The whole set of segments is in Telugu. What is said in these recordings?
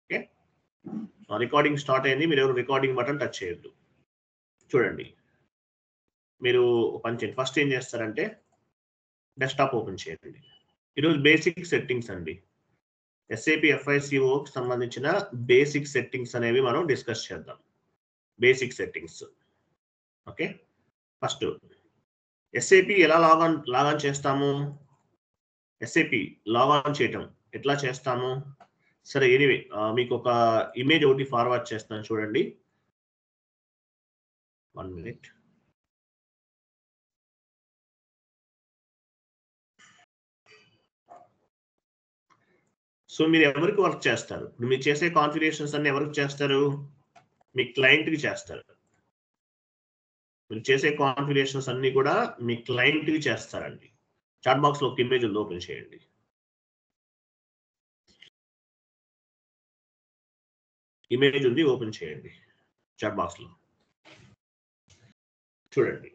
ఓకే, రికార్డింగ్ స్టార్ట్ అయింది. మీరు ఎవరు రికార్డింగ్ బటన్ టచ్ చేయొద్దు. చూడండి, మీరు పని చేయండి. ఫస్ట్ ఏం చేస్తారంటే డెస్క్టాప్ ఓపెన్ చేయండి. ఈరోజు బేసిక్ సెట్టింగ్స్ అండి. ఎస్ఏపి FICOకి సంబంధించిన బేసిక్ సెట్టింగ్స్ అనేవి మనం డిస్కస్ చేద్దాం. Basic settings. Okay, first SAP ఎలా లాగాన్ చేస్తాము? ఎస్ఏపి లాగాన్ చేయటం ఎట్లా చేస్తాము? సరే, ఎనీవే మీకు ఒక ఇమేజ్ ఒకటి ఫార్వర్డ్ చేస్తాను చూడండి. 1 minute. సో మీరు ఎవరికి వర్క్ చేస్తారు? మీరు చేసే కాన్ఫిగరేషన్స్ అన్ని ఎవరికి చేస్తారు? మీ క్లయింట్కి చేస్తారు. మీరు చేసే కాన్ఫిగరేషన్స్ అన్ని కూడా మీ క్లయింట్కి చేస్తారండి. చాట్ బాక్స్ లో ఒక ఇమేజ్ ఉంది, ఓపెన్ చేయండి. ఇమేజ్ ఉంది, ఓపెన్ చేయండి చాట్ బాక్స్ లో. చూడండి,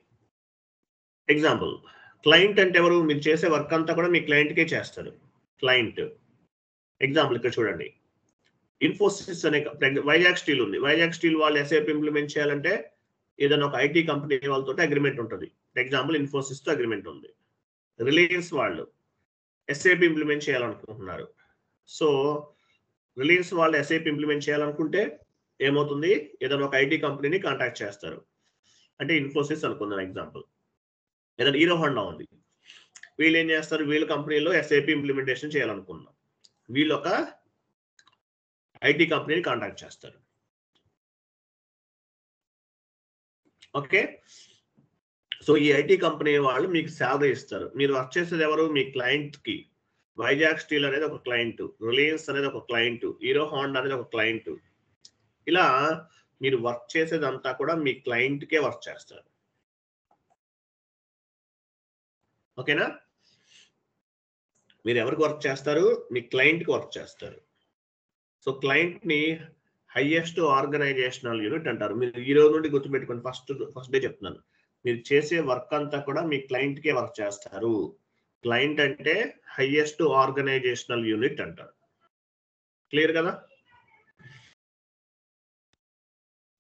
ఎగ్జాంపుల్ క్లయింట్ అంటే ఎవరు? మీరు చేసే వర్క్ అంతా కూడా మీ క్లయింట్కే చేస్తారు. క్లయింట్ ఎగ్జాంపుల్ ఇక్కడ చూడండి, ఇన్ఫోసిస్ అనే వైజాగ్ స్టీల్ ఉంది. వైజాగ్ స్టీల్ వాళ్ళు ఎస్ఏపి ఇంప్లిమెంట్ చేయాలంటే ఏదైనా ఒక ఐటీ కంపెనీ వాళ్ళతో అగ్రిమెంట్ ఉంటుంది. ఎగ్జాంపుల్ ఇన్ఫోసిస్ తో అగ్రిమెంట్ ఉంది. రిలయన్స్ వాళ్ళు ఎస్ఏపి ఇంప్లిమెంట్ చేయాలనుకుంటున్నారు. సో రిలయన్స్ వాళ్ళు ఎస్ఏపి ఇంప్లిమెంట్ చేయాలనుకుంటే ఏమవుతుంది? ఏదైనా ఒక ఐటీ కంపెనీని కాంటాక్ట్ చేస్తారు. అంటే ఇన్ఫోసిస్ అనుకుందాం ఎగ్జాంపుల్. ఏదైనా హీరో హోండా ఉంది, వీళ్ళు ఏం చేస్తారు? వీళ్ళ కంపెనీలో ఎస్ఏపి ఇంప్లిమెంటేషన్ చేయాలనుకున్నాం. వీళ్ళు ఒక ఐటీ కంపెనీని కాంటాక్ట్ చేస్తారు. ఓకే, సో ఈ ఐటీ కంపెనీ వాళ్ళు మీకు శాలరీ ఇస్తారు. మీరు వర్క్ చేసేది ఎవరు? మీ క్లయింట్ కి. వైజాగ్ స్టీల్ అనేది ఒక క్లయింట్, రిలయన్స్ అనేది ఒక క్లయింట్, హీరో హోండా అనేది ఒక క్లయింట్. ఇలా మీరు వర్క్ చేసేదంతా కూడా మీ క్లయింట్కే వర్క్ చేస్తారు. ఓకేనా? మీరు ఎవరికి వర్క్ చేస్తారు? మీ క్లయింట్కి వర్క్ చేస్తారు. సో క్లయింట్ ని హైయెస్ట్ ఆర్గనైజేషనల్ యూనిట్ అంటారు. మీరు ఈ రోజు నుండి గుర్తుపెట్టుకోండి, ఫస్ట్ డే చెప్తున్నాను. మీరు చేసే వర్క్ అంతా కూడా మీ క్లయింట్కే వర్క్ చేస్తారు. క్లయింట్ అంటే హైయెస్ట్ ఆర్గనైజేషనల్ యూనిట్ అంటారు. క్లియర్ కదా?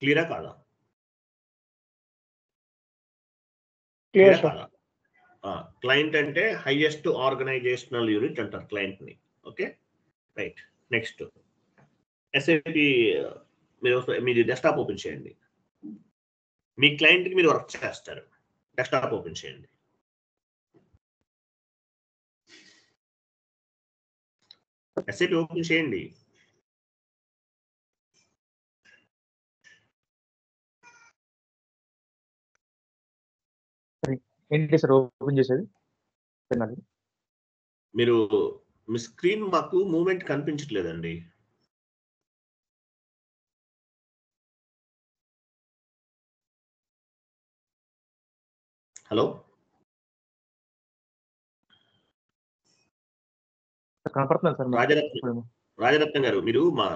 క్లియరా కాదా? క్లియరా కాదా? క్లయింట్ అంటే హైయెస్ట్ ఆర్గనైజేషనల్ యూనిట్ అంటారు క్లయింట్ ని. Okay, right. నెక్స్ట్ ఎస్ఏపి మీరు డెస్క్టాప్ ఓపెన్ చేయండి. మీ క్లయింట్కి మీరు వర్క్ చేస్తారు. డెస్క్టాప్ ఓపెన్ చేయండి. ఎస్ఏపి ఓపెన్ చేయండి. ఏంటి సార్ ఓపెన్ చేసేది? మీరు మీ స్క్రీన్ మాకు మూమెంట్ కనిపించట్లేదండి. హలో, కనపడుతున్నాను సార్. రాజరత్నం గారు, మీరు మా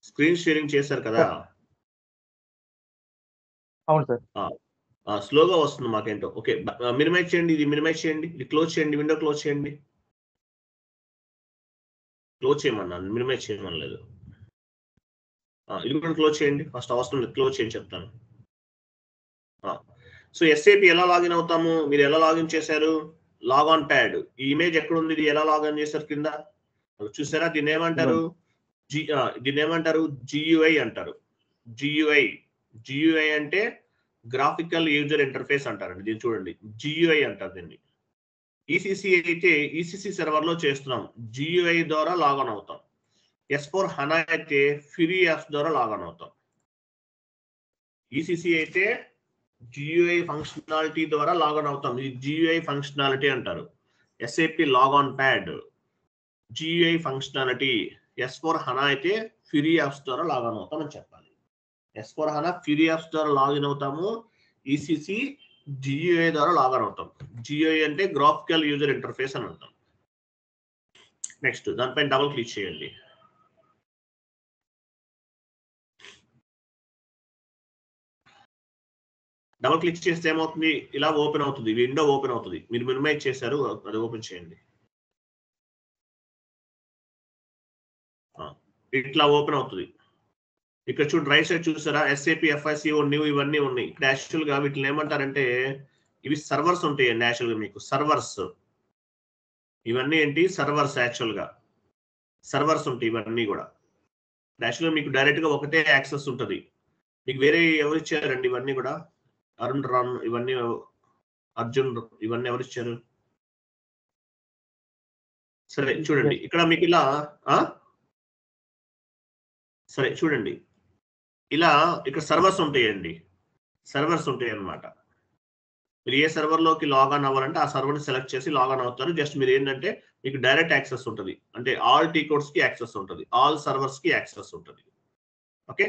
స్క్రీన్ షేరింగ్ చేశారు కదా? అవును సార్. స్లోగా వస్తుంది మాకేంటో. ఓకే, మినిమైజ్ చేయండి. ఇది మినిమైజ్ చేయండి, ఇది క్లోజ్ చేయండి, విండో క్లోజ్ చేయండి. క్లోజ్ చేయమన్నాను, మినిమైజ్ చేయమనలేదు. ఇది కూడా క్లోజ్ చేయండి. ఫస్ట్ అవసరం లేదు, క్లోజ్ చేయండి చెప్తాను. సో ఎస్ఏపి ఎలా లాగిన్ అవుతాము? మీరు ఎలా లాగిన్ చేశారు? Log on pad. ఈ ఇమేజ్ ఎక్కడ ఉంది? ఇది ఎలా లాగిన్ చేశారు? కింద చూసారా? దీన్ని ఏమంటారు? దీన్ని ఏమంటారు? GUI అంటారు. GUI అంటే గ్రాఫికల్ యూజర్ ఇంటర్ఫేస్ అంటారండి. దీన్ని చూడండి, GUI అంటారు దీన్ని. ECC అయితే ECC సర్వర్ లో చేస్తున్నాం, GUI ద్వారా లాగాన్ అవుతాం. S/4HANA అయితే ఫ్యూరీ యాప్స్ ద్వారా లాగాన్ అవుతాం. ECC అయితే GUI ఫంక్షనాలిటీ ద్వారా లాగాన్ అవుతాం. ఇది GUI ఫంక్షనాలిటీ అంటారు. SAP log on pad GUI functionality. S/4HANA అయితే ఫ్యూరీ యాప్స్ ద్వారా లాగాన్ అవుతాం అని చెప్పాలి. S/4HANA ఫ్యూరీ యాప్స్ ద్వారా లాగిన్ అవుతాము. ECC GUI ద్వారా లాగాన్ అవుతాం. GUI అంటే గ్రాఫికల్ యూజర్ ఇంటర్ఫేస్ అని అంటాం. నెక్స్ట్ దానిపైన డబుల్ క్లిక్ చేయండి. డబుల్ క్లిక్ చేస్తే ఏమవుతుంది? ఇలా ఓపెన్ అవుతుంది, విండో ఓపెన్ అవుతుంది. మీరు మినిమైజ్ చేశారు, అది ఓపెన్ చేయండి. ఇట్లా ఓపెన్ అవుతుంది. ఇక్కడ చూడండి రైట్ సైడ్ చూసారా, SAP FICO న్యూ ఇవన్నీ ఉన్నాయి. ఇక్కడ యాక్చువల్ గా వీటిని ఏమంటారంటే ఇవి సర్వర్స్ ఉంటాయండి. యాక్చువల్ గా మీకు సర్వర్స్ ఇవన్నీ ఏంటి సర్వర్స్, యాక్చువల్ గా సర్వర్స్ ఉంటాయి ఇవన్నీ కూడా. యాక్చువల్ గా మీకు డైరెక్ట్ గా ఒకటే యాక్సెస్ ఉంటుంది. మీకు వేరే ఎవరు ఇచ్చారండి ఇవన్నీ కూడా? అరుణ్ రామ్ ఇవన్నీ, అర్జున్ ఇవన్నీ ఎవరు ఇచ్చారు? సరే చూడండి ఇక్కడ మీకు ఇలా సరే చూడండి ఇలా ఇక్కడ సర్వర్స్ ఉంటాయండి, సర్వర్స్ ఉంటాయి అన్నమాట. మీరు ఏ సర్వర్ లోకి లాగాన్ అవ్వాలంటే ఆ సర్వర్ ని సెలెక్ట్ చేసి లాగాన్ అవుతారు. జస్ట్ మీరు ఏంటంటే మీకు డైరెక్ట్ యాక్సెస్ ఉంటుంది, అంటే ఆల్ టీ కోడ్స్ కి యాక్సెస్ ఉంటుంది, ఆల్ సర్వర్స్ కి యాక్సెస్ ఉంటుంది. ఓకే,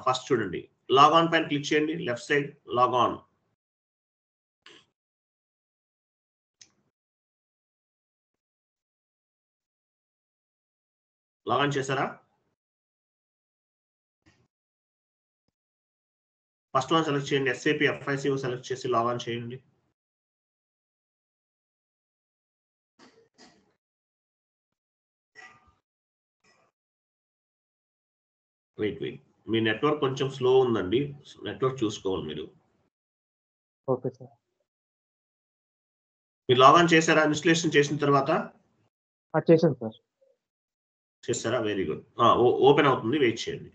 ఫస్ట్ చూడండి లాగాన్ పైన క్లిక్ చేయండి, లెఫ్ట్ సైడ్ లాగాన్. లాగాన్ చేశారా? ఫస్ట్ వన్ సెలెక్ట్ చేయండి, SAP FICO సెలెక్ట్ చేసి లాగాన్ చేయండి. వెయిట్ మీ నెట్వర్క్ కొంచెం స్లో ఉందండి, నెట్వర్క్ చూసుకోవాలి మీరు. Okay sir. మీరు లాగాన్ చేశారా ఇన్స్టలేషన్ చేసిన తర్వాత? చేశాను సార్. చేస్తారా? Very good. ఓపెన్ అవుతుంది, వెయిట్ చేయండి.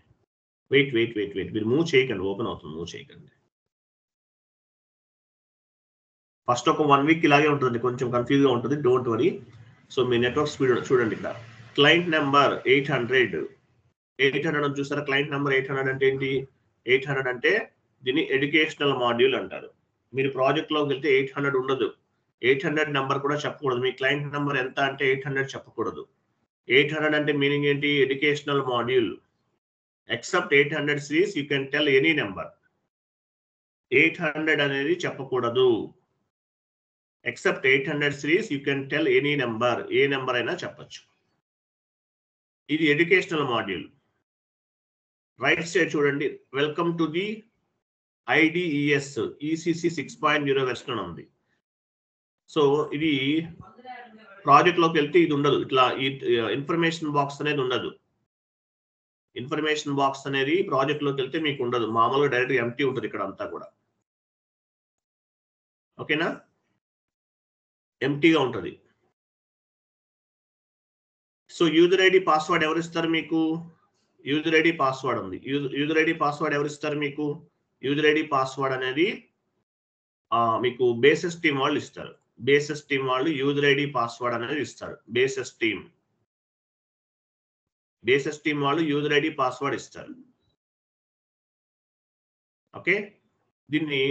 వెయిట్ మీరు మూవ్ చేయకండి, ఓపెన్ అవుతుంది, మూవ్ చేయకండి. ఫస్ట్ ఒక 1 వీక్ ఇలాగే ఉంటుంది, కొంచెం కన్ఫ్యూజ్ గా ఉంటుంది, don't worry. So me network speed చూడండి. ఇక్కడ క్లయింట్ నెంబర్ 800 అని చూసారా? క్లయింట్ నెంబర్ 800 అంటే ఏంటి? 800 అంటే దీన్ని ఎడ్యుకేషనల్ మాడ్యూల్ అంటారు. మీరు ప్రాజెక్ట్ లోకి వెళ్తే 800 ఉండదు, 800 నెంబర్ కూడా చెప్పకూడదు. మీ క్లయింట్ నెంబర్ ఎంత అంటే 800 చెప్పకూడదు. 800 అంటే మీనింగ్ ఏంటి? Educational module. Except 800 series you can tell any number. 800 అనేది చెప్పకూడదు. Except 800 series you can tell any number, A number అయినా చెప్పచ్చు. ఇది ఎడ్యుకేషనల్ మాడ్యూల్. రైట్ సైడ్ చూడండి, welcome to the IDES ECC 6.0 version ఉంది. సో ఇది ప్రాజెక్ట్ లోకి వెళ్తే ఇది ఉండదు, ఇట్లా ఇన్ఫర్మేషన్ బాక్స్ అనేది ఉండదు. ఇన్ఫర్మేషన్ బాక్స్ అనేది ప్రాజెక్ట్ లోకి వెళ్తే మీకు ఉండదు, మామూలుగా డైరెక్ట్ ఎంటీ ఉంటుంది ఇక్కడ అంతా కూడా. ఓకేనా? ఎంటీగా ఉంటుంది. సో యూజర్ ఐడి పాస్వర్డ్ ఎవరు ఇస్తారు మీకు? యూజర్ ఐడి పాస్వర్డ్ ఉంది. యూజర్ ఐడి పాస్వర్డ్ ఎవరు ఇస్తారు మీకు? యూజర్ ఐడి పాస్వర్డ్ అనేది మీకు బేసిస్ టీమ్ వాళ్ళు ఇస్తారు. బేసిస్ టీమ్ వాళ్ళు యూజర్ ఐడి పాస్వర్డ్ అనేది ఇస్తారు. బేసిస్ టీమ్ వాళ్ళు యూజర్ ఐడి పాస్వర్డ్ ఇస్తారు. ఓకే, దీన్ని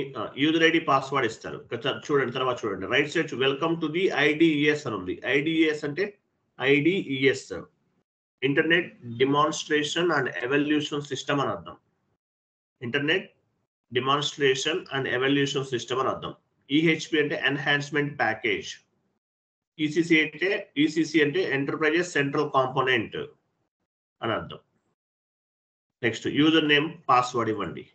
యూజర్ ఐడి పాస్వర్డ్ ఇస్తారు. చూడండి తర్వాత చూడండి right side welcome to the IDES అని ఉంది. IDES అంటే IDES internet demonstration and evolution system అని అర్థం. Internet demonstration and evolution system అని అర్థం. EHP అంటే ఎన్హాన్స్మెంట్ ప్యాకేజ్. ECC అంటే ఎంటర్ప్రైజెస్ సెంట్రల్ కాంపోనెంట్ అని అర్థం. నెక్స్ట్ యూజర్ నేమ్ పాస్వర్డ్ ఇవ్వండి.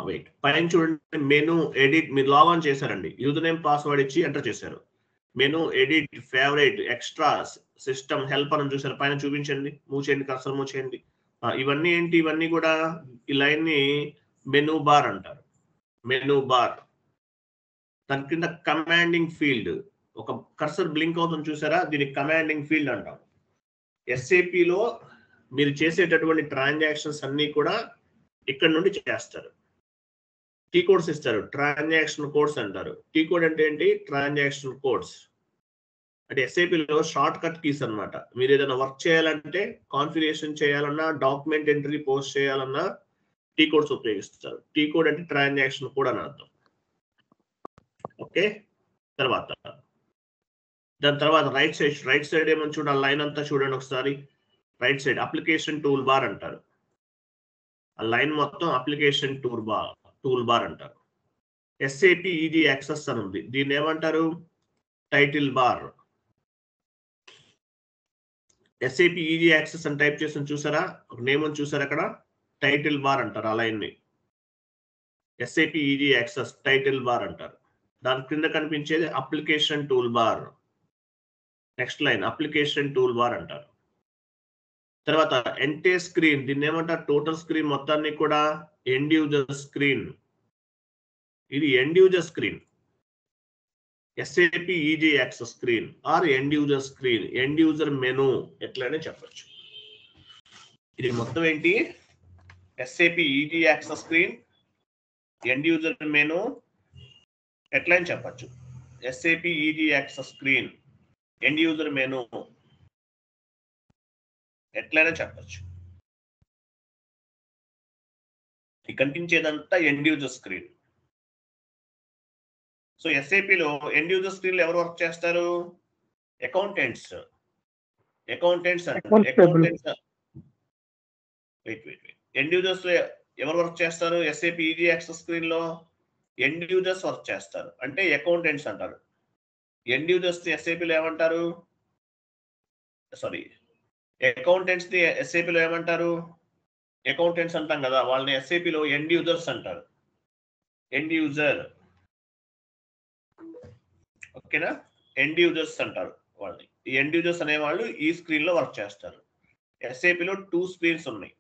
వెయిట్ పైన చూడండి, మెనూ ఎడిట్. మీరు లాగాన్ చేశారండి, యూజర్ నేమ్ పాస్వర్డ్ ఇచ్చి ఎంటర్ చేశారు. Menu edit favourite extra system help అని చూసారు, పైన చూపించండి, మూవ్ చేయండి, కర్సర్ మూవ్ చేయండి. ఇవన్నీ ఏంటి? ఇవన్నీ కూడా ఈ లైన్ ని మెనూ బార్ అంటారు. Menu bar. దాని కింద కమాండింగ్ ఫీల్డ్, ఒక కర్సర్ బ్లింక్ అవుతుంది చూసారా? దీనికి కమాండింగ్ ఫీల్డ్ అంటాం. SAP లో మీరు చేసేటటువంటి ట్రాన్సాక్షన్స్ అన్ని కూడా ఇక్కడ నుండి చేస్తారు. టీ కోడ్స్ ఇస్తారు, ట్రాన్సాక్షన్ కోడ్స్ అంటారు. టీ కోడ్ అంటే ఏంటి? ట్రాన్సాక్షన్ కోడ్స్ అంటే SAP లో షార్ట్ కట్ కీస్ అన్నమాట. మీరు ఏదైనా వర్క్ చేయాలంటే, కాన్ఫిగరేషన్ చేయాలన్నా, డాక్యుమెంట్ ఎంట్రీ పోస్ట్ చేయాలన్నా టీ కోడ్స్ ఉపయోగిస్తారు. టీ కోడ్ అంటే ట్రాన్సాక్షన్ కోడ్ అని అర్థం. ఓకే, దాని తర్వాత రైట్ సైడ్ ఏమని చూడాలి? లైన్ అంతా చూడండి ఒకసారి. Right side application tool bar అంటారు. ఆ లైన్ మొత్తం అప్లికేషన్ టూల్ బార్ అంటారు. ఎస్ఏపి ఈజీ యాక్సెస్ అని ఉంది. దీన్ని ఏమంటారు? Title bar. SAP easy access అని టైప్ చేసి చూసారా? ఒక నేమ్ అని చూసారా? అక్కడ టైటిల్ బార్ అంటారు. ఆ లైన్ ని SAP easy access title bar అంటారు. దాని క్రింద కనిపించేది application tool bar. Next line application tool bar అంటారు. తర్వాత ఎంటే స్క్రీన్, దీన్ని ఏమంటారు? టోటల్ స్క్రీన్ మొత్తాన్ని కూడా ఎండ్ యూజర్ స్క్రీన్. ఇది end user screen. SAP easy access screen or end user screen, end user menu ఎట్లనే చెప్పచ్చు. ఇది మొత్తం ఏంటి? SAP easy access screen, end user menu ఎట్లయినా చెప్పచ్చు. SAP easy access screen, end user menu ఎట్లయినా చెప్పచ్చు. ఈ కనిపించేదంతా ఎండ్ యూజర్ స్క్రీన్. సో ఎస్ఏపిలో ఎండ్ యూజర్ స్క్రీన్ లో ఎవరు వర్క్ చేస్తారు? అకౌంటెంట్స్. ఎండ్ యూజర్స్ లో ఎవరు వర్క్ చేస్తారు? ఎస్ఏపి ఈజీ యాక్సెస్ స్క్రీన్ లో ఎండ్ యూజర్స్ వర్క్ చేస్తారు, అంటే అకౌంటెంట్స్ అంటారు. ఎండ్ యూజర్స్ ని ఎస్ఏపిలో ఏమంటారు? సారీ, అకౌంటెంట్స్ ని ఎస్ఏపిలో ఏమంటారు? అకౌంటెంట్స్ అంటాం కదా, వాళ్ళని ఎస్ఏపిలో ఎండ్ యూజర్స్ అంటారు. ఎండ్ యూజర్, ఓకేనా? ఎండ్ యూజర్స్ అంటారు వాళ్ళని. ఈ ఎండ్ యూజర్స్ అనే వాళ్ళు ఈ స్క్రీన్ లో వర్క్ చేస్తారు. ఎస్ఏపిలో 2 స్క్రీన్స్ ఉన్నాయి.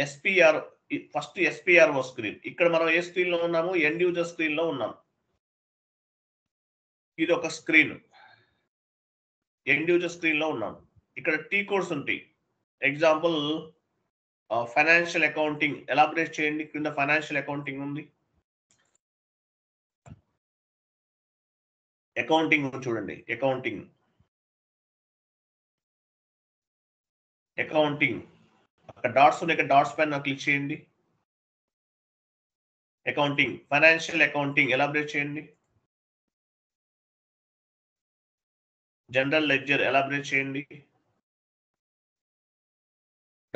SPR, first SPRO screen. ఇక్కడ మనం ఏ స్క్రీన్ లో ఉన్నాము? ఎండ్ యూజర్ స్క్రీన్ లో ఉన్నాం. ఇది ఒక స్క్రీన్, ఎండ్ యూజర్ స్క్రీన్ లో ఉన్నాం. ఇక్కడ టీ కోడ్స్ ఉంటాయి. ఎగ్జాంపుల్ ఫైనాన్షియల్ అకౌంటింగ్ ఎలాబరేట్ చేయండి. కింద ఫైనాన్షియల్ అకౌంటింగ్ ఉంది. అకౌంటింగ్ చూడండి, అకౌంటింగ్ అక్కడ డాట్స్ ఉన్నాయి. ఇక్కడ డాట్స్ పైన క్లిక్ చేయండి. అకౌంటింగ్, ఫైనాన్షియల్ అకౌంటింగ్ ఎలాబరేట్ చేయండి. జనరల్ లెడ్జర్ ఎలాబరేట్ చేయండి.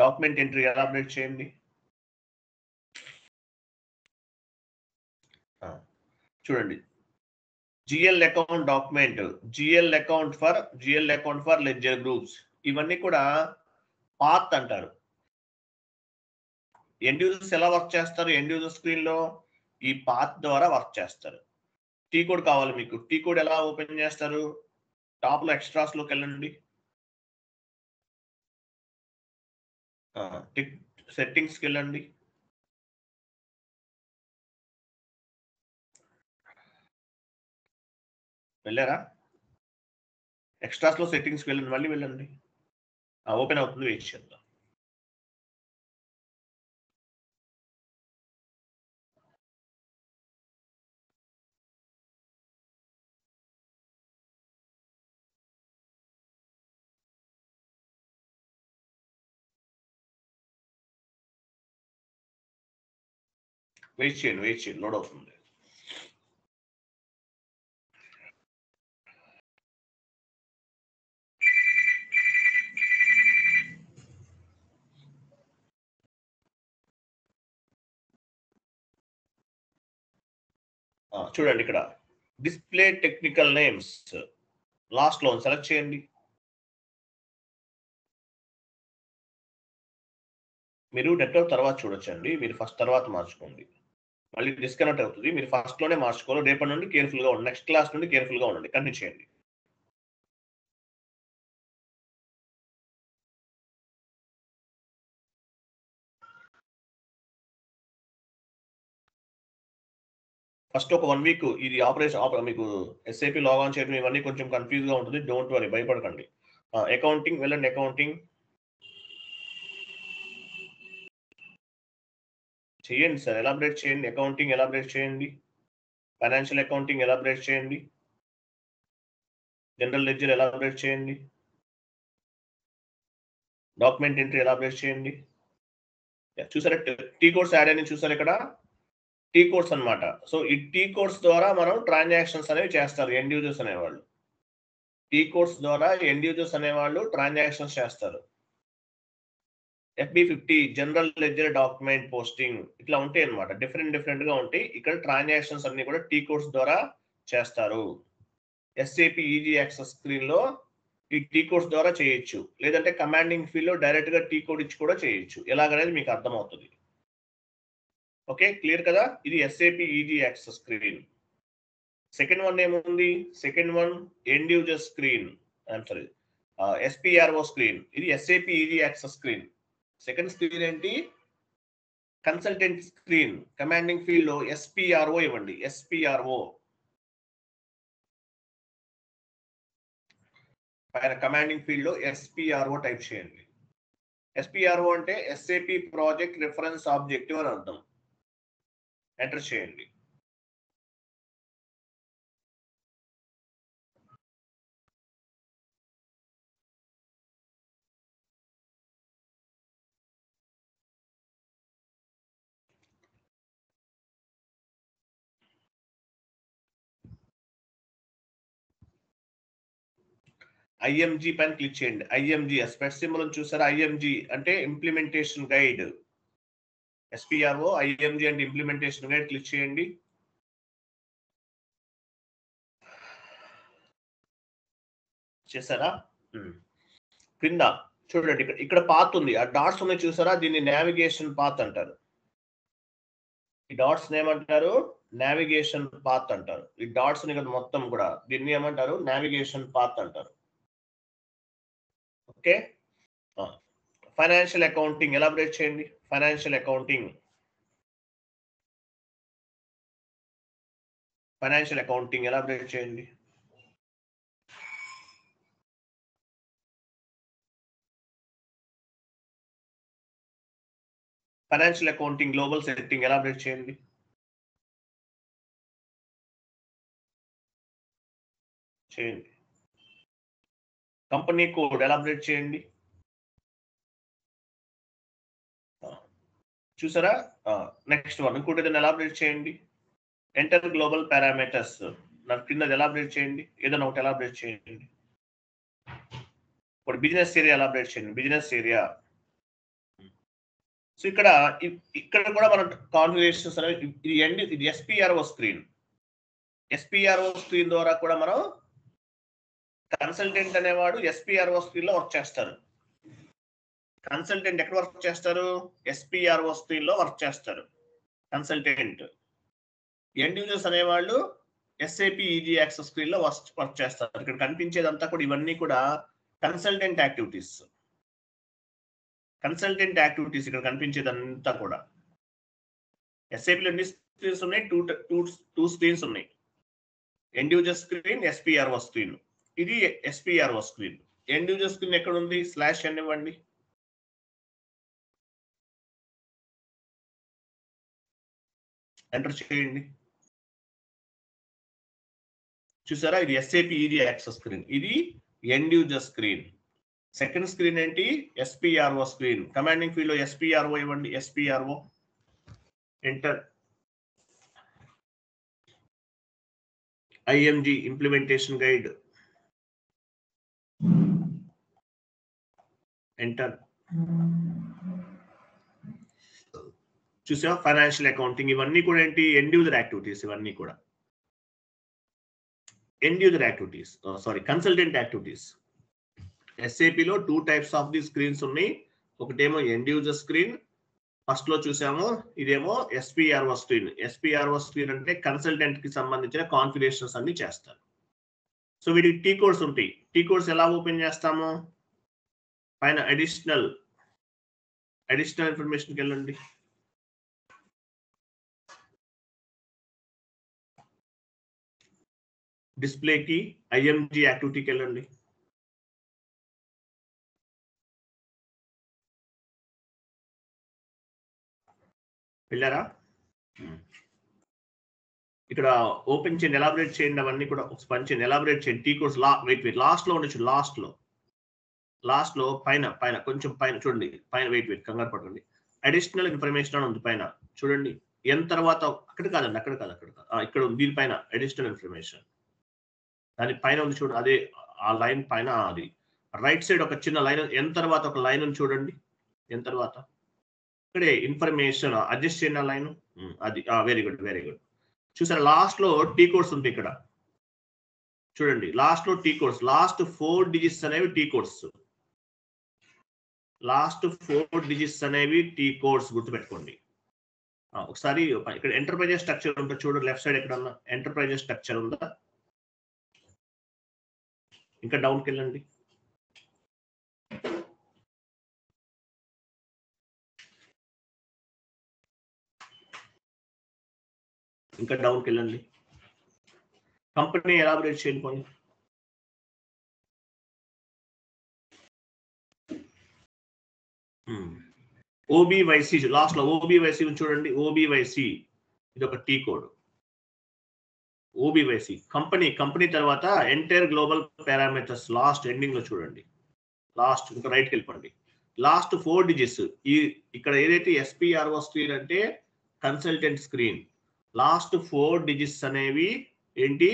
డాక్యుమెంట్ ఎంట్రీ ఎలాబరేట్ చేయండి. చూడండి, GL account document, GL account for ledger groups, ఇవన్నీ కూడా పాత్ అంటారు. ఎండ్ యూజర్స్ ఎలా వర్క్ చేస్తారు? ఎండ్ యూజర్ స్క్రీన్ లో ఈ పాత్ ద్వారా వర్క్ చేస్తారు. టీ కోడ్ కావాలి మీకు. టీ కోడ్ ఎలా ఓపెన్ చేస్తారు? టాప్ లో ఎక్స్ట్రాస్ లోకి వెళ్ళండి. సెట్టింగ్స్కి వెళ్ళండి. వెళ్ళారా? ఎక్స్ట్రాస్ లో సెట్టింగ్స్కి వెళ్ళండి, మళ్ళీ వెళ్ళండి. ఓపెన్ అవుతుంది, వెయిట్ చేద్దాం. వెయిట్ చేయండి, లోడ్ అవుతుంది. చూడండి, ఇక్కడ డిస్ప్లే టెక్నికల్ నేమ్స్ లాస్ట్ లో సెలెక్ట్ చేయండి. మీరు నెట్వర్క్ తర్వాత చూడొచ్చండి. మీరు ఫస్ట్ తర్వాత మార్చుకోండి. మళ్ళీ డిస్కనెక్ట్ అవుతుంది. మీరు ఫస్ట్ లోనే మార్చుకోవాలి. రేపటి నుండి కేర్ఫుల్ గా ఉండండి. నెక్స్ట్ క్లాస్ నుండి కేర్ఫుల్ గా ఉండండి. కంటిన్యూ చేయండి. ఫస్ట్ ఒక 1 వీక్ ఇది ఆపరేషన్ మీకు ఎస్ఏపి లాగ్ ఆన్ చేయడం ఇవన్నీ కొంచెం కన్ఫ్యూజ్ గా ఉంటుంది. డోంట్ వరీ, భయపడకండి. అకౌంటింగ్ వెళ్ళండి. అకౌంటింగ్ చేయండి సార్, ఎలాబరేట్ చేయండి. అకౌంటింగ్ ఎలాబరేట్ చేయండి. ఫైనాన్షియల్ అకౌంటింగ్ ఎలాబరేట్ చేయండి. జనరల్ లెడ్జర్ ఎలాబరేట్ చేయండి. డాక్యుమెంట్ ఎంట్రీ ఎలాబరేట్ చేయండి. చూసారా టీ కోడ్స్ యాడ్ అని చూసారు ఇక్కడ టీ కోడ్స్ అన్నమాట. సో ఈ టీ కోడ్స్ ద్వారా మనం ట్రాన్సాక్షన్స్ అనేవి చేస్తారు ఎండ్ యూజర్స్ అనేవాళ్ళు. టీ కోడ్స్ ద్వారా ఎండ్ యూజర్స్ అనేవాళ్ళు ట్రాన్సాక్షన్స్ చేస్తారు. FB50 general ledger document posting ఇట్లా ఉంటాయి అన్నమాట. డిఫరెంట్ గా ఉంటాయి. ఇక్కడ ట్రాన్సాక్షన్స్ అన్ని కూడా టీ కోడ్స్ ద్వారా చేస్తారు. SAP ఈజీ యాక్సెస్ స్క్రీన్ లో ఈ టీ కోడ్స్ ద్వారా చేయొచ్చు, లేదంటే కమాండింగ్ ఫీల్డ్ లో డైరెక్ట్ గా టీ కోడ్ ఇచ్చి కూడా చేయొచ్చు. ఎలాగనేది మీకు అర్థమవుతుంది. ఓకే, క్లియర్ కదా? ఇది SAP easy access screen. Second one ఏముంది? Second one end user screen, sorry SPRO screen. ఇది SAP easy access screen. Second screen ఏంటి? Consultant screen. కమాండింగ్ ఫీల్డ్ లో SPRO ఇవ్వండి. SPRO పైన కమాండింగ్ ఫీల్డ్ లో SPRO టైప్ చేయండి. SPRO అంటే SAP ప్రాజెక్ట్ రిఫరెన్స్ ఆబ్జెక్టివ్ అని అర్థం. ఎంటర్ చేయండి. IMG పైన క్లిక్ చేయండి. IMG స్పెట్ సింబల్ చూసారా? IMG అంటే ఇంప్లిమెంటేషన్ గైడ్. SPRO IMG అంటే ఇంప్లిమెంటేషన్ గైడ్ క్లిక్ చేయండి. చేశారా? కింద చూడండి, ఇక్కడ పాత్ ఉంది. ఆ డాట్స్ ఉన్నాయి చూసారా? దీన్ని నావిగేషన్ పాత్ అంటారు. ఈ డాట్స్ ఏమంటారు? నావిగేషన్ పాత్ అంటారు. ఈ డాట్స్ ఇక్కడ మొత్తం కూడా దీన్ని ఏమంటారు? నావిగేషన్ పాత్ అంటారు. ఓకే, ఫైనాన్షియల్ అకౌంటింగ్ ఎలాబరేట్ చేయండి. Financial accounting, financial accounting elaborate చేయండి. Financial accounting global setting elaborate చేయండి. చేయండి. కంపెనీ కోడ్ ఎలాబరేట్ చేయండి. చూసారా? నెక్స్ట్ వన్ ఇంకోటి ఏదైనా ఎలాబరేట్ చేయండి. ఎంటర్ గ్లోబల్ పారామీటర్స్ నాకు కింద ఎలాబరేట్ చేయండి. ఏదైనా ఒకటి ఎలాబరేట్ చేయండి. ఇప్పుడు బిజినెస్ ఏరియా ఎలాబరేట్ చేయండి. Business area. సో ఇక్కడ కూడా మనం కాన్ఫిగరేషన్స్ అనేవి ఇది SPRO స్క్రీన్. SPRO స్క్రీన్ ద్వారా కూడా మనం కన్సల్టెంట్ అనేవాడు SPRO స్క్రీన్ లో వర్క్ చేస్తారు. కన్సల్టెంట్ ఎక్కడ వర్క్ చేస్తారు? SPRO స్క్రీన్ లో వర్క్ చేస్తారు కన్సల్టెంట్. ఎండ్ యూజర్స్ అనేవాళ్ళు SAP ఈజీ యాక్సెస్ స్క్రీన్ లో వర్క్ చేస్తారు. ఇక్కడ కనిపించేదంతా కూడా ఇవన్నీ కూడా కన్సల్టెంట్ యాక్టివిటీస్. కన్సల్టెంట్ యాక్టివిటీస్ ఇక్కడ కనిపించేదంతా కూడా. SAP లో ఎన్ని స్క్రీన్స్ ఉన్నాయి? టూ స్క్రీన్స్ ఉన్నాయి. End user screen, SPRO screen. ఇది SPRO screen. End user screen ఎక్కడ ఉంది? /n ఇవ్వండి. ఎంటర్ చేయండి. చూసారా? ఇది SAP ఈజీ యాక్సెస్ స్క్రీన్. ఇది end user screen. Second screen ఏంటి? SPRO screen. కమాండింగ్ ఫీల్డ్ లో SPRO ఇవ్వండి. SPRO enter. IMG implementation guide enter. చూసా? ఫైనాన్షియల్ అకౌంటింగ్ ఇవన్నీ కూడా ఏంటి? End user activities. ఇవన్నీ కూడా end user activities, sorry consultant activities. SAP లో 2 టైప్స్ ఆఫ్ ది స్క్రీన్స్ ఉన్నాయి. ఒకటేమో ఎండ్ యూజర్ స్క్రీన్, ఫస్ట్ లో చూసాము. ఇదేమో SPRO స్క్రీన్. SPRO స్క్రీన్ అంటే కన్సల్టెంట్ కి సంబంధించిన కాన్ఫిగరేషన్స్ అన్ని చేస్తారు. సో వీటికి టీ కోడ్స్ ఉంటాయి. టీ కోడ్స్ ఎలా ఓపెన్ చేస్తాము? పైన అడిషనల్ ఇన్ఫర్మేషన్కి వెళ్ళండి. డిస్ప్లేకి IMG యాక్టివిటీకి వెళ్ళండి. వెళ్ళారా? ఇక్కడ ఓపెన్ చేయండి, ఎలాబరేట్ చేయండి. అవన్నీ కూడా స్పంచ్ చేయండి, ఎలాబరేట్ చేయండి. టీ కోడ్స్ వెయిట్ లాస్ట్ లో ఉండొచ్చు. లాస్ట్ లో పైన కొంచెం పైన చూడండి. పైన వెయిట్ కంగారు పడండి. అడిషనల్ ఇన్ఫర్మేషన్ అని ఉంది పైన చూడండి. తర్వాత అక్కడ కాదండి, అక్కడ కాదు. ఇక్కడ ఉంది. దీనిపైన అడిషనల్ ఇన్ఫర్మేషన్ దాని పైన ఉంది చూడండి. అదే ఆ లైన్ పైన అది రైట్ సైడ్ ఒక చిన్న లైన్. తర్వాత ఒక లైన్ చూడండి. దీని తర్వాత ఇక్కడే ఇన్ఫర్మేషన్ అడ్జస్ట్ చేయండి లైన్. అది వెరీ గుడ్ వెరీ గుడ్. చూసారా లాస్ట్ లో టీ కోడ్స్ ఉంటాయి ఇక్కడ చూడండి. లాస్ట్ లో టీ కోడ్స్, లాస్ట్ 4 డిజిట్స్ అనేవి టీ కోడ్స్. లాస్ట్ 4 డిజిట్స్ అనేవి టీ కోడ్స్ గుర్తుపెట్టుకోండి. ఒకసారి ఇక్కడ ఎంటర్ప్రైజెస్ స్ట్రక్చర్ ఉంటుంది చూడండి, లెఫ్ట్ సైడ్ ఎక్కడన్నా ఎంటర్ప్రైజెస్ స్ట్రక్చర్ ఉందా? ఇంకా డౌన్కి వెళ్ళండి. ఇంకా డౌన్కి వెళ్ళండి. కంపెనీ ఎలాబరేట్ చేయండి పోయి. ఓబీవైసీ లాస్ట్ లో ఓబీవైసీ చూడండి. ఓబీవైసీ ఇది ఒక టీ కోడ్. ఓబీవైసీ కంపెనీ తర్వాత entire global parameters last ending లో చూడండి. లాస్ట్ ఇంకా రైట్కి వెళ్ళిపోండి. లాస్ట్ 4 డిజిట్స్ ఇక్కడ ఏదైతే ఎస్పీఆర్ఓ స్క్రీన్ అంటే కన్సల్టెంట్ స్క్రీన్. లాస్ట్ 4 డిజిట్స్ అనేవి ఏంటి?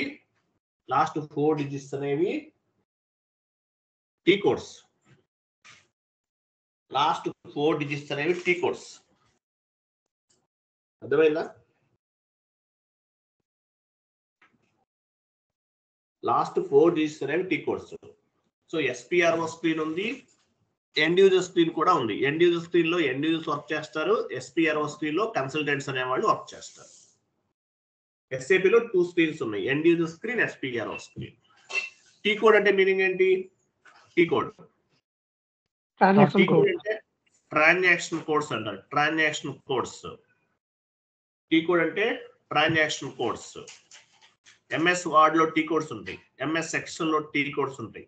లాస్ట్ 4 డిజిట్స్ అనేవి టీ కోడ్స్. లాస్ట్ 4 డిజిట్స్ అనేవి టీ కోడ్స్. అర్థమైందా? లాస్ట్ 4 డిజిట్స్ అనేవి టీ కోడ్స్. సో ఎస్పీఆర్ఓ స్క్రీన్ ఉంది, ఎండ్ యూజర్ స్క్రీన్ కూడా ఉంది. ఎండ్ యూజర్ స్క్రీన్ లో ఎండ్ యూజర్స్ వర్క్ చేస్తారు, ఎస్పీఆర్ఓ స్క్రీన్ లో కన్సల్టెంట్స్ అనేవాళ్ళు వర్క్ చేస్తారు. SAP లో 2 స్క్రీన్స్ ఉన్నాయి, end user screen, ఎస్పీఆర్ఓ screen. T code అంటే మీనింగ్ ఏంటి? టీ కోడ్ అంటే ట్రాన్సాక్షన్ కోడ్స్ అంటారు. Transaction codes. టీ కోడ్ అంటే ట్రాన్సాక్షన్ కోడ్స్. ఎంఎస్ వర్డ్ లో టీ కోడ్స్ ఉంటాయి, ఎంఎస్ ఎక్సెల్ లో టీ కోడ్స్ ఉంటాయి.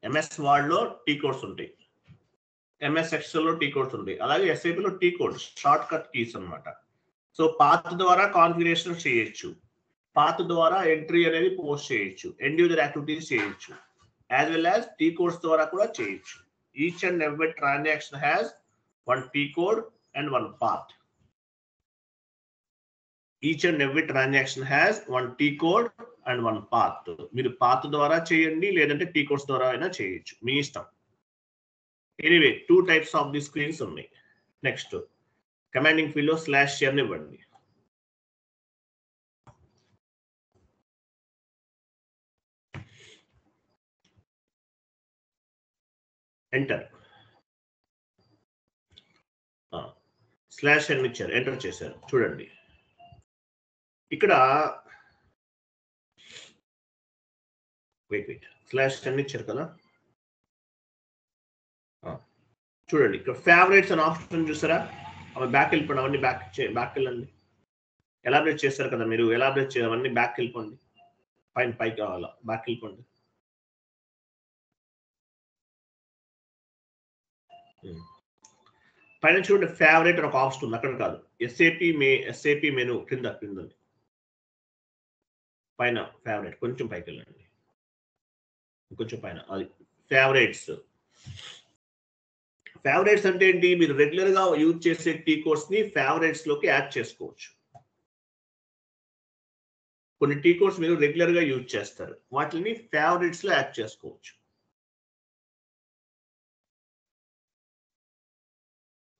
ఎంఎస్ వర్డ్ లో టీ కోడ్స్ ఉంటాయి, ఎంఎస్ ఎక్సెల్ లో టీ కోడ్స్ ఉంటాయి. అలాగే SAP లో T codes short cut keys అన్నమాట. సో పాత్ ద్వారా కాన్ఫిగరేషన్ చేయొచ్చు, పాత్ ద్వారా ఎంట్రీ అనేది పోస్ట్ చేయొచ్చు, ఎండ్ యూజర్ యాక్టివిటీస్ చేయొచ్చు, as well as T codes ద్వారా కూడా చేయొచ్చు. Each and every transaction has 1 T code and 1 path. Each and every transaction has 1 T code and 1 path. మీరు పాత్ ద్వారా చేయండి, లేదంటే టీ కోడ్స్ ద్వారా అయినా చేయొచ్చు, మీ ఇష్టం. Anyway 2 types of the screens ఉన్నాయి. నెక్స్ట్ కమాండింగ్ ఫీల్డ్ లో /n ఇవ్వండి. ఎంటర్. /n ఇచ్చారు, ఎంటర్ చేశారు. చూడండి ఇక్కడ వెయిట్ /n ఇచ్చారు కదా. చూడండి ఇక్కడ ఫేవరెట్స్ అని ఆప్షన్ చూసారా? అవి బ్యాక్ వెళ్ళిపోండి, అవన్నీ బ్యాక్ వెళ్ళండి. ఎలాబరేట్ చేస్తారు కదా మీరు, ఎలాబరేట్ అవన్నీ బ్యాక్ వెళ్ళిపోండి. పైకి కావాలా, బ్యాక్ వెళ్ళిపోండి. పైన చూడండి ఫేవరెట్ అని ఒక ఆప్షన్ ఉంది, అక్కడ కాదు. SAP మెనూ కింద పైన ఫేవరెట్ కొంచెం పైకి వెళ్ళండి, కొంచెం పైన అది ఫేవరెట్స్. ఫేవరెట్స్ అంటే ఏంటి? మీరు రెగ్యులర్ గా యూజ్ చేసే టీ కోడ్స్ ని ఫేవరెట్స్ లోకి యాడ్ చేసుకోవచ్చు. కొన్ని టీ కోడ్స్ మీరు రెగ్యులర్ గా యూజ్ చేస్తారు, వాటిని ఫేవరెట్స్ లో యాడ్ చేసుకోవచ్చు.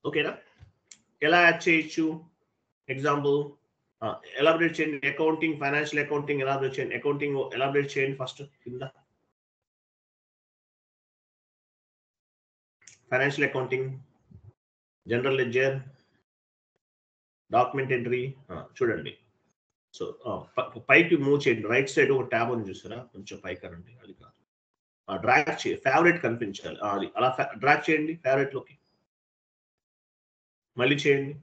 ఓకేనా? ఎలా యాడ్ చేయొచ్చు? ఎగ్జాంపుల్ ఎలాబరేట్ చేయండి. అకౌంటింగ్, ఫైనాన్షియల్ అకౌంటింగ్ ఎలాబరేట్ చేయండి. అకౌంటింగ్ ఎలాబరేట్ చేయండి ఫస్ట్ కింద. Financial accounting, general ledger, document entry. చూడండి సో పైకి మూవ్ చేయండి. రైట్ సైడ్ ఒక ట్యాబ్ అని చూసారా, కొంచెం పైకి రండి. అది కాదు, డ్రాగ్ చేయండి, ఫేవరెట్ కనిపించాలి. అది అలా డ్రాగ్ చేయండి ఫేవరెట్ లోకి, మళ్ళీ చేయండి.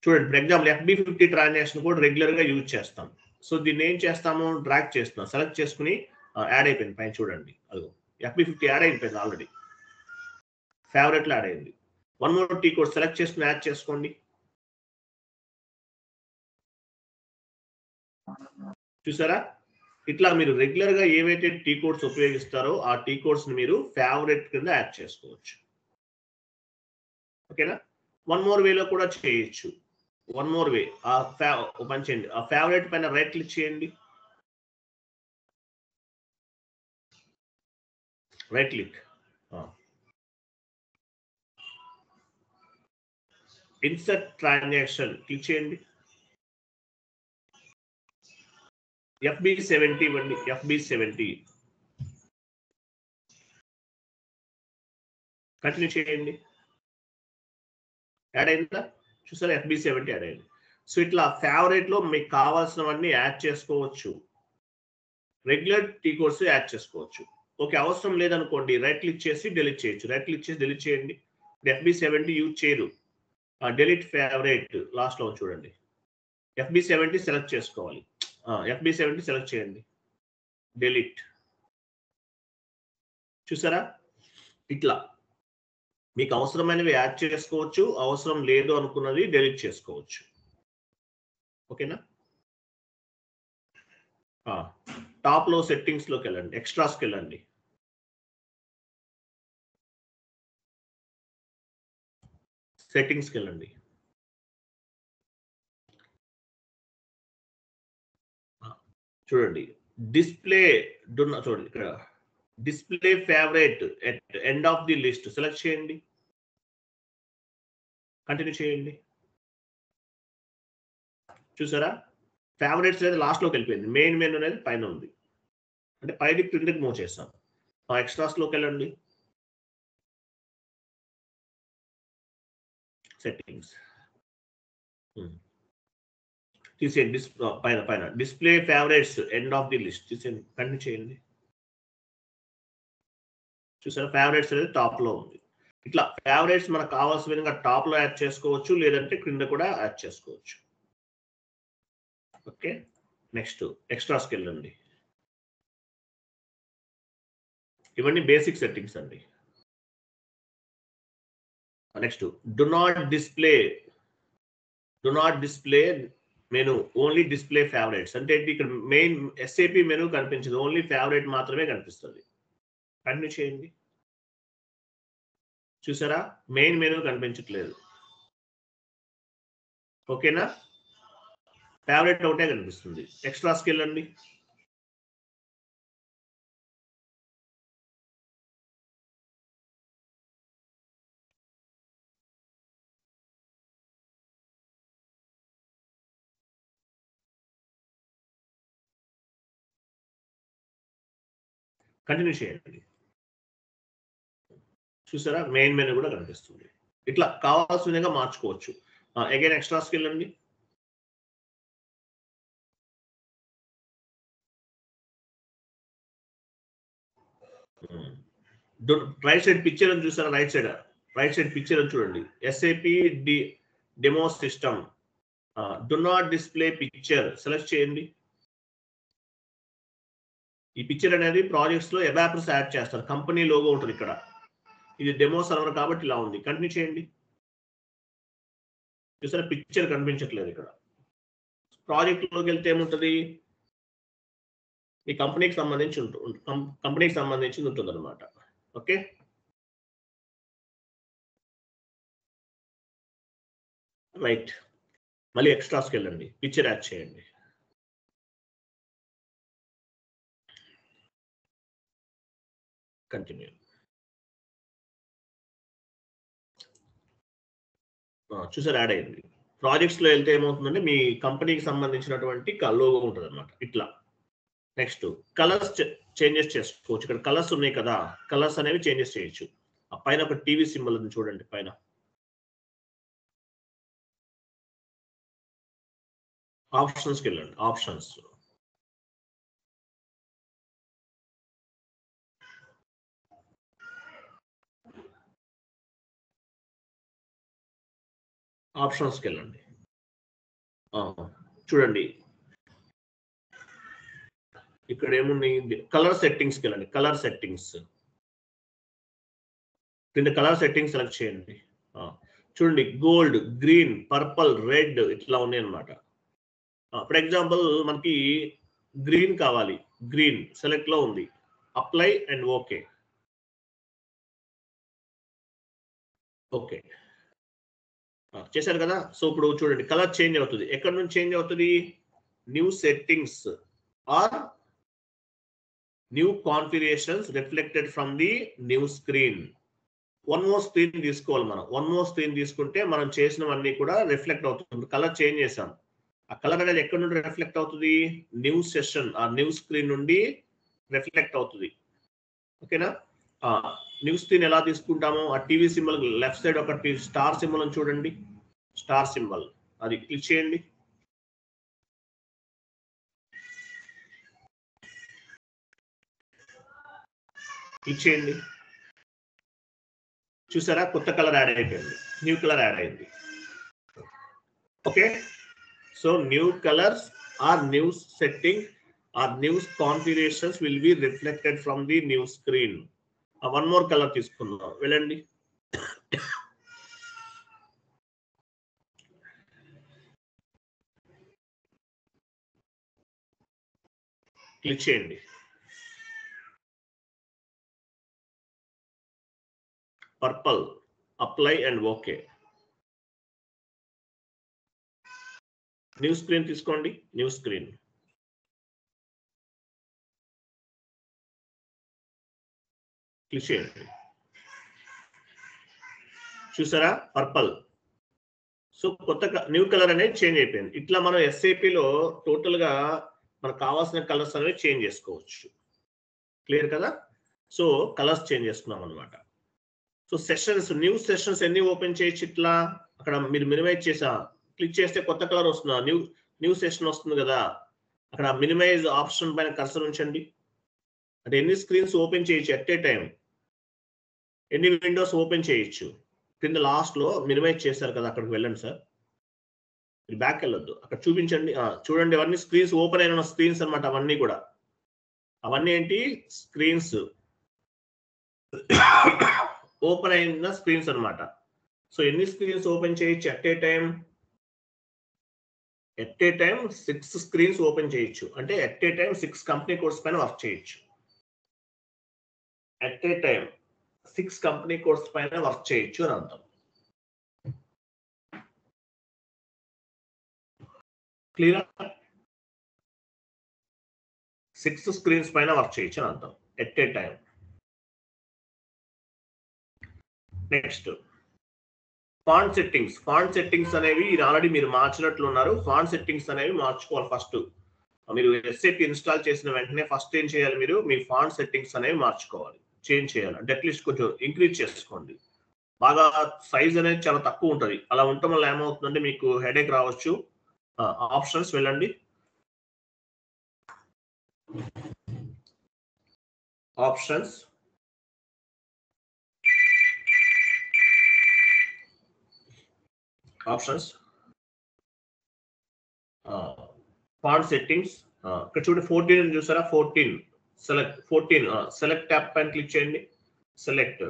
చూడండి ఫర్ ఎగ్జాంపుల్ FB50 ట్రాన్సాక్షన్ కూడా రెగ్యులర్ గా యూజ్ చేస్తాం. సో దీన్ని ఏం చేస్తాము? డ్రాగ్ చేస్తున్నాం, సెలెక్ట్ చేసుకుని యాడ్ అయిపోయింది. పైన చూడండి, అదిగో FB50 యాడ్ అయిపోయింది ఆల్రెడీ, ఫేవరెట్ లో యాడ్ అయింది. 1 మోర్ టీ కోడ్ సెలెక్ట్ చేసుకుని యాడ్ చేసుకోండి. చూసారా? ఇట్లా మీరు రెగ్యులర్ గా ఏవైతే టీ కోడ్స్ ఉపయోగిస్తారో ఆ టీ కోడ్స్ ని మీరు ఫేవరెట్ కింద యాడ్ చేసుకోవచ్చు. ఓకేనా? 1 మోర్ వేలో కూడా చేయొచ్చు. 1 మోర్ వే, ఓపెన్ చేయండి. ఆ ఫేవరెట్ పైన రైట్ క్లిక్ చేయండి. Right click, insert transaction click చేయండి. FB70 ఇవ్వండి. FB70 కంటిన్యూ చేయండి. యాడ్ అయిందా? చూసారా, FB70 యాడ్ అయింది. సో ఇట్లా ఫేవరెట్ లో మీకు కావాల్సినవన్నీ యాడ్ చేసుకోవచ్చు. రెగ్యులర్ టీ కోర్స్ యాడ్ చేసుకోవచ్చు. ఓకే, అవసరం లేదనుకోండి రైట్ క్లిక్ చేసి డెలీట్ చేయొచ్చు. రైట్ క్లిక్ చేసి డెలీట్ చేయండి. FB70 యూజ్ చేయరు. డెలీట్ ఫేవరెట్ లాస్ట్ లో చూడండి. FB70 సెలెక్ట్ చేసుకోవాలి. FB70 సెలెక్ట్ చేయండి, డెలీట్. చూసారా, ఇట్లా మీకు అవసరమైనవి యాడ్ చేసుకోవచ్చు, అవసరం లేదు అనుకున్నది డెలీట్ చేసుకోవచ్చు. ఓకేనా? టాప్ లో సెట్టింగ్స్ లోకి వెళ్ళండి, ఎక్స్ట్రాస్కి వెళ్ళండి. సెట్టింగ్స్కి వెళ్ళండి. చూడండి, డిస్ప్లే చూడండి ఇక్కడ display favourite at end of the list select చేయండి. కంటిన్యూ చేయండి. చూసారా, ఫేవరెట్స్ అనేది లాస్ట్ లోకి వెళ్ళిపోయింది. మెయిన్ మెనూ అనేది పైన ఉంది, అంటే పైకి క్రిందకి మూవ్ చేస్తాం. ఎక్స్ట్రాస్ లోకి వెళ్ళండి, సెట్టింగ్స్ తీసేయండి. పైన పైన display favourites end of the list తీసేయండి. కంటిన్యూ చేయండి. చూసారా, ఫేవరెట్స్ అనేది టాప్ లో ఉంది. ఇట్లా ఫేవరెట్స్ మనకు కావాల్సిన విధంగా టాప్ లో యాడ్ చేసుకోవచ్చు, లేదంటే క్రింద కూడా యాడ్ చేసుకోవచ్చు. ఓకే, నెక్స్ట్ ఎక్స్ట్రాస్కి వెళ్ళండి. ఇవన్నీ బేసిక్ సెట్టింగ్స్ అండి. Next do not display menu, only display favourites. అంటే ఇక్కడ మెయిన్ SAP మెనూ కనిపించదు, ఓన్లీ ఫేవరెట్ మాత్రమే కనిపిస్తుంది. కంటిన్యూ చేయండి. చూసారా, మెయిన్ మెనూ కనిపించట్లేదు. ఓకేనా, ఫేవరెట్ ఒకటే కనిపిస్తుంది. ఎక్స్ట్రాస్కి వెళ్ళండి. కంటిన్యూ చేయండి. చూసారా, మెయిన్ మెనూ కూడా కనిపిస్తుంది. ఇట్లా కావాల్సిన విధంగా మార్చుకోవచ్చు. అగైన్ ఎక్స్ట్రాస్కి వెళ్ళండి. రైట్ సైడ్ పిక్చర్ అని చూసారా, రైట్ సైడ్ పిక్చర్ అని చూడండి. SAP demo system do not display picture select చేయండి. ఈ పిక్చర్ అనేది ప్రాజెక్ట్స్ లో ఎబాప్రస్ యాడ్ చేస్తారు. కంపెనీ లోగో ఉంటుంది ఇక్కడ. ఇది డెమో సర్వర్ కాబట్టి ఇలా ఉంది. కంటిన్యూ చేయండి. చూసారా, పిక్చర్ కనిపించట్లేదు ఇక్కడ. ప్రాజెక్ట్ లోకి వెళ్తే ఏముంటుంది, ఈ కంపెనీకి సంబంధించి ఉంటుంది అనమాట. Okay, right. మళ్ళీ ఎక్స్ట్రాస్కి వెళ్ళండి, పిక్చర్ యాడ్ చేయండి. కంటిన్యూ. చూసారు, యాడ్ అయింది. ప్రాజెక్ట్స్ లో వెళ్తే ఏమవుతుందంటే మీ కంపెనీకి సంబంధించినటువంటి లోగో ఉంటుంది అనమాట. ఇట్లా నెక్స్ట్ కలర్స్ చేంజెస్ చేసుకోవచ్చు. ఇక్కడ కలర్స్ ఉన్నాయి కదా, కలర్స్ అనేవి చేంజెస్ చేయొచ్చు. ఆ పైన ఒక టీవీ సింబల్ ఉంది చూడండి, పైన ఆప్షన్స్కి వెళ్ళండి. ఆప్షన్స్కి వెళ్ళండి. చూడండి, ఇక్కడ ఏమున్నాయి, కలర్ సెట్టింగ్స్కి వెళ్ళండి. కలర్ సెట్టింగ్స్ కింద కలర్ సెట్టింగ్స్ సెలెక్ట్ చేయండి. చూడండి, గోల్డ్, గ్రీన్, పర్పుల్, రెడ్ ఇట్లా ఉన్నాయి అనమాట. ఫర్ ఎగ్జాంపుల్ మనకి గ్రీన్ కావాలి, గ్రీన్ సెలెక్ట్ లో ఉంది. Apply and okay. చేశారు కదా. సో ఇప్పుడు చూడండి, కలర్ చేంజ్ అవుతుంది. ఎక్కడి నుంచి చేంజ్ అవుతుంది, new settings or new configurations reflected from the new screen. One more screen తీసుకోవాలి మనం. వన్ మోర్ స్క్రీన్ తీసుకుంటే మనం చేసినవన్నీ కూడా రిఫ్లెక్ట్ అవుతుంది. కలర్ చేంజ్ చేసాం, ఆ కలర్ అనేది ఎక్కడ నుండి రిఫ్లెక్ట్ అవుతుంది? న్యూ సెషన్, ఆ న్యూ స్క్రీన్ నుండి రిఫ్లెక్ట్ అవుతుంది. ఓకేనా? న్యూ స్క్రీన్ ఎలా తీసుకుంటాము? ఆ టీవీ సింబల్ లెఫ్ట్ సైడ్ ఒక స్టార్ సింబల్ అని చూడండి, స్టార్ సింబల్, అది క్లిక్ చేయండి. క్లిక్ చేయండి. చూసారా? కొత్త కలర్ యాడ్ అయిపోయింది, న్యూ కలర్ యాడ్ అయింది. Okay, so new colours or new setting or new configurations will be reflected from the new screen. One more colour తీసుకుందాం, వెళ్ళండి. క్లిక్ చేయండి. Purple, apply and okay. New screen తీసుకోండి, న్యూ స్క్రీన్. క్లిక్ చేయండి. చూసారా? పర్పుల్. సో కొత్త న్యూ కలర్ అనేది చేంజ్ అయిపోయింది. ఇట్లా మనం ఎస్ఏపిలో టోటల్ గా మనకు కావాల్సిన కలర్స్ అనేవి చేంజ్ చేసుకోవచ్చు. క్లియర్ కదా? సో కలర్స్ చేంజ్ చేసుకున్నాం అనమాట. సో సెషన్స్, న్యూ సెషన్స్ ఎన్ని ఓపెన్ చేయొచ్చు? ఇట్లా అక్కడ మీరు మినిమైజ్ చేసా క్లిక్ చేస్తే కొత్త కలర్ వస్తుంది, న్యూ సెషన్ వస్తుంది కదా. అక్కడ మినిమైజ్ ఆప్షన్ పైన కర్సర్ ఉంచండి. అంటే ఎన్ని స్క్రీన్స్ ఓపెన్ చేయొచ్చు ఎట్ ఏ టైం, ఎన్ని విండోస్ ఓపెన్ చేయొచ్చు. కింద లాస్ట్ లో మినిమైజ్ చేశారు కదా, అక్కడికి వెళ్ళండి సార్. మీరు బ్యాక్ వెళ్ళొద్దు, అక్కడ చూపించండి. చూడండి, అవన్నీ స్క్రీన్స్ ఓపెన్ అయిన స్క్రీన్స్ అనమాట. అవన్నీ కూడా, అవన్నీ ఏంటి? స్క్రీన్స్, ఓపెన్ అయిన స్క్రీన్స్ అనమాట. సో ఎన్ని స్క్రీన్స్ ఓపెన్ చేయొచ్చు at a time? At a time 6 screens open చేయొచ్చు. అంటే at a time 6 company codes పైన వర్క్ చేయొచ్చు. At a time 6 company codes పైన వర్క్ చేయొచ్చు అని అర్థం. క్లియర్? 6 స్క్రీన్స్ పైన వర్క్ చేయొచ్చు అని అర్థం at a time. Next font settings. Font settings అనేవి ఆల్రెడీ మీరు మార్చినట్లు ఉన్నారు. ఫాంట్ సెట్టింగ్స్ అనేవి మార్చుకోవాలి. ఫస్ట్ మీరు ఎస్ఏపి ఇన్స్టాల్ చేసిన వెంటనే ఫస్ట్ ఏం చేయాలి? మీరు మీ ఫాంట్ సెట్టింగ్స్ అనేవి మార్చుకోవాలి, చేంజ్ చేయాలి. అంటే అట్లీస్ట్ కొంచెం ఇంక్రీజ్ చేసుకోండి. బాగా సైజ్ అనేది చాలా తక్కువ ఉంటుంది. అలా ఉండటం వల్ల ఏమవుతుందంటే మీకు హెడేక్ రావచ్చు. ఆప్షన్స్ వెళ్ళండి. Options, options, font settings. ఇక్కడ చూడండి 14 చూసారా? 14 సెలెక్ట్, 14 సెలెక్ట్ ట్యాప్ పైన క్లిక్ చేయండి. సెలెక్ట్,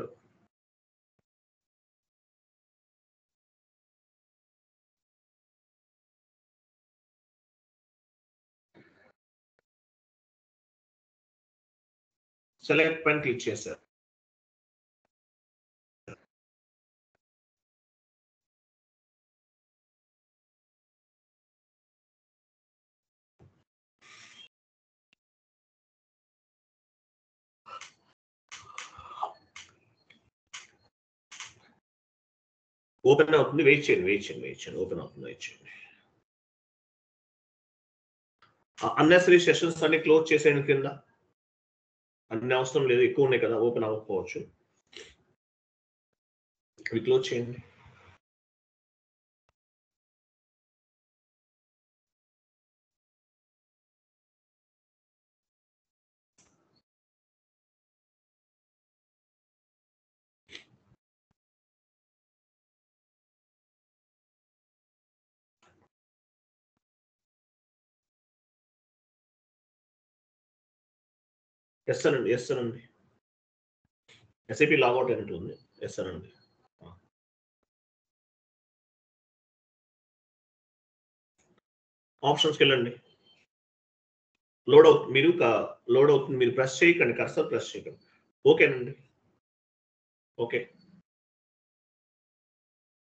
సెలెక్ట్ పైన క్లిక్ చేశారు. ఓపెన్ అవుతుంది, వెయిట్ చేయండి, వెయిట్ చేయండి, వెయిట్ చేయండి. ఓపెన్ అవుతుంది, వెయిట్ చేయండి. అన్నెసరీ సెషన్స్ అన్ని క్లోజ్ చేసేయండి. కింద అన్ని అవసరం లేదు, ఎక్కువ ఉన్నాయి కదా, ఓపెన్ అవ్వకపోవచ్చు. ఇవి క్లోజ్ చేయండి. ఎస్ అనండి, ఎస్ అనండి. ఎస్ఐపి లాగౌట్ అయినట్టు ఉంది. ఎస్ అనండి. ఆప్షన్స్కి వెళ్ళండి. లోడ్ అవుతుంది, మీరు లోడ్ అవుతుంది, మీరు ప్రెస్ చేయకండి, కర్సర్ ప్రెస్ చేయకండి. ఓకేనండి, ఓకే.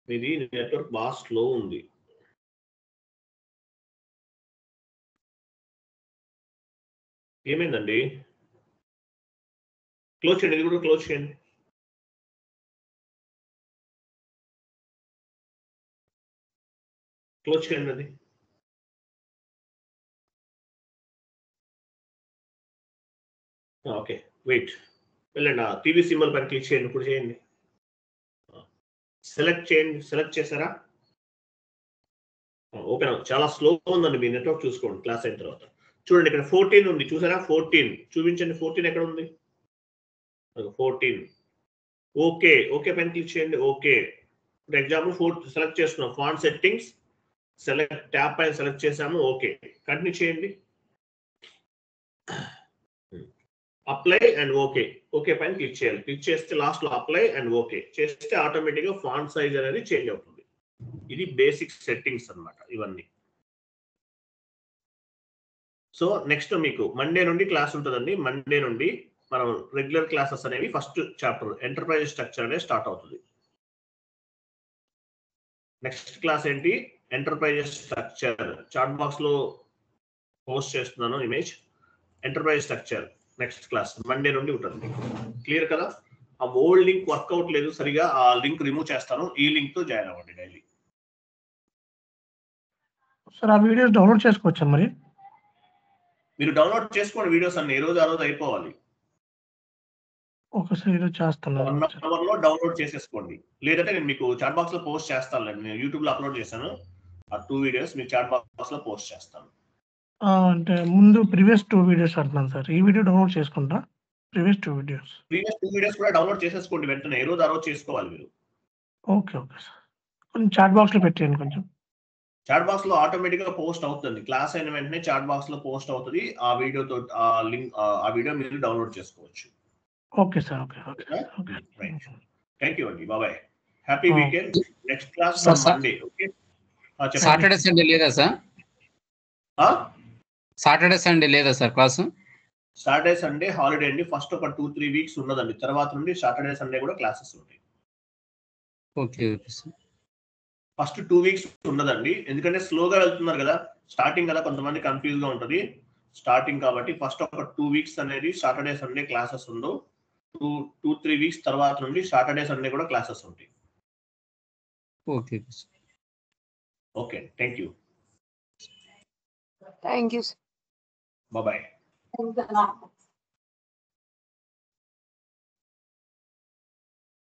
మీది నెట్వర్క్ బాగా స్లో ఉంది. ఏమైందండి? క్లోజ్ చేయండి, ఇది కూడా క్లోజ్ చేయండి. క్లోజ్ చేయండి అది. ఓకే, వెయిట్, వెళ్ళండి. టీవీ సింబల్ పైన క్లిక్ చేయండి, ఇప్పుడు చేయండి. సెలెక్ట్ చేయండి, సెలెక్ట్ చేశారా? ఓకే, చాలా స్లోగా ఉందండి మీ నెట్వర్క్, చూసుకోండి క్లాస్ అయిన తర్వాత. చూడండి ఇక్కడ 14 ఉంది, చూసారా? 14 చూపించండి. 14 ఎక్కడ ఉంది? 14. ఓకే, ఓకే పైన క్లిక్ చేయండి. ఓకే, ఫర్ ఎగ్జాంపుల్ 4 సెలెక్ట్ చేస్తున్నాం. ఫాంట్ సెట్టింగ్స్ సెలెక్ట్, ట్యాబ్ పైన సెలెక్ట్ చేసాము. ఓకే, కంటిన్యూ చేయండి. అప్లై అండ్ ఓకే, ఓకే పైన క్లిక్ చేయాలి. క్లిక్ చేస్తే లాస్ట్ లో అప్లై అండ్ ఓకే చేస్తే ఆటోమేటిక్ గా ఫాంట్ సైజ్ అనేది చేంజ్ అవుతుంది. ఇది బేసిక్ సెట్టింగ్స్ అన్నమాట ఇవన్నీ. సో నెక్స్ట్ మీకు మండే నుండి క్లాస్ ఉంటుందండి. మండే నుండి మనం రెగ్యులర్ క్లాసెస్ అనేవి ఫస్ట్ చాప్టర్ ఎంటర్ప్రైజ్ స్ట్రక్చర్ అనేది స్టార్ట్ అవుతుంది. నెక్స్ట్ క్లాస్ ఏంటి? Enterprise structure. చాట్ బాక్స్ లో పోస్ట్ చేస్తున్నాను image. Enterprise structure next class Monday నుండి ఉంటుంది. క్లియర్ కదా? ఆ ఓల్డ్ లింక్ వర్కౌట్ లేదు సరిగా, ఆ లింక్ రిమూవ్ చేస్తాను. ఈ లింక్ తో జాయిన్ అవ్వండి డైలీ. సార్ ఆ వీడియోస్ డౌన్లోడ్ చేసుకోవచ్చా మరి? మీరు డౌన్లోడ్ చేసుకోండి వీడియోస్ అన్ని, ఏ రోజు ఆ రోజు అయిపోవాలి. ఒకసారి ఈరోజు చేస్తాను. 1 అవర్ లో డౌన్లోడ్ చేసేసుకోండి. లేదంటే నేను మీకు చాట్ బాక్స్ లో పోస్ట్ చేస్తాను. నేను యూట్యూబ్ లో అప్లోడ్ చేశాను ఆ 2 వీడియోస్, మీకు చాట్ బాక్స్ లో పోస్ట్ చేస్తాను. అంటే ముందు ప్రీవియస్ 2 వీడియోస్ అంటున్నాను సార్. ఈ వీడియో డౌన్లోడ్ చేసుకుంటా. Previous 2 videos. ప్రీవియస్ 2 వీడియోస్ కూడా డౌన్లోడ్ చేసేసుకోండి వెంటనే, ఏ రోజు ఆ రోజు చేసుకోవాలి మీరు. Okay, okay sir. కొంచెం చాట్ బాక్స్ లో పెట్టేయండి కొంచెం. చాట్ బాక్స్ లో ఆటోమేటిక్ గా పోస్ట్ అవుతుంది. క్లాస్ అయిన వెంటనే చాట్ బాక్స్ లో పోస్ట్ అవుతుంది. ఆ వీడియోతో ఆ లింక్, ఆ వీడియో మీరు డౌన్లోడ్ చేసుకోవచ్చు. Okay sir. Okay, okay, okay. Right, thank you అండి, బాబాయ్, happy weekend. Next class sir, Monday. Okay, Saturday Sunday లేదా సార్? సాటర్డే సండే లేదా sir class? Saturday Sunday holiday అండి. ఫస్ట్ ఒక 2-3 వీక్స్ ఉన్నదండి, తర్వాత నుండి సాటర్డే సండే కూడా క్లాసెస్ ఉంటాయి. Okay, okay sir. First 2 weeks ఉండదండి, ఎందుకంటే స్లోగా వెళ్తున్నారు కదా, స్టార్టింగ్ కదా, కొంతమంది కన్ఫ్యూజ్ గా ఉంటుంది స్టార్టింగ్ కాబట్టి. ఫస్ట్ ఒక 2 వీక్స్ అనేది సాటర్డే సండే క్లాసెస్ ఉండవు. 2-3 వీక్స్ తర్వాత నుండి సాటర్డే సండే కూడా క్లాసెస్ ఉంటాయి. Okay sir. Okay, thank you. Thank you. Bye.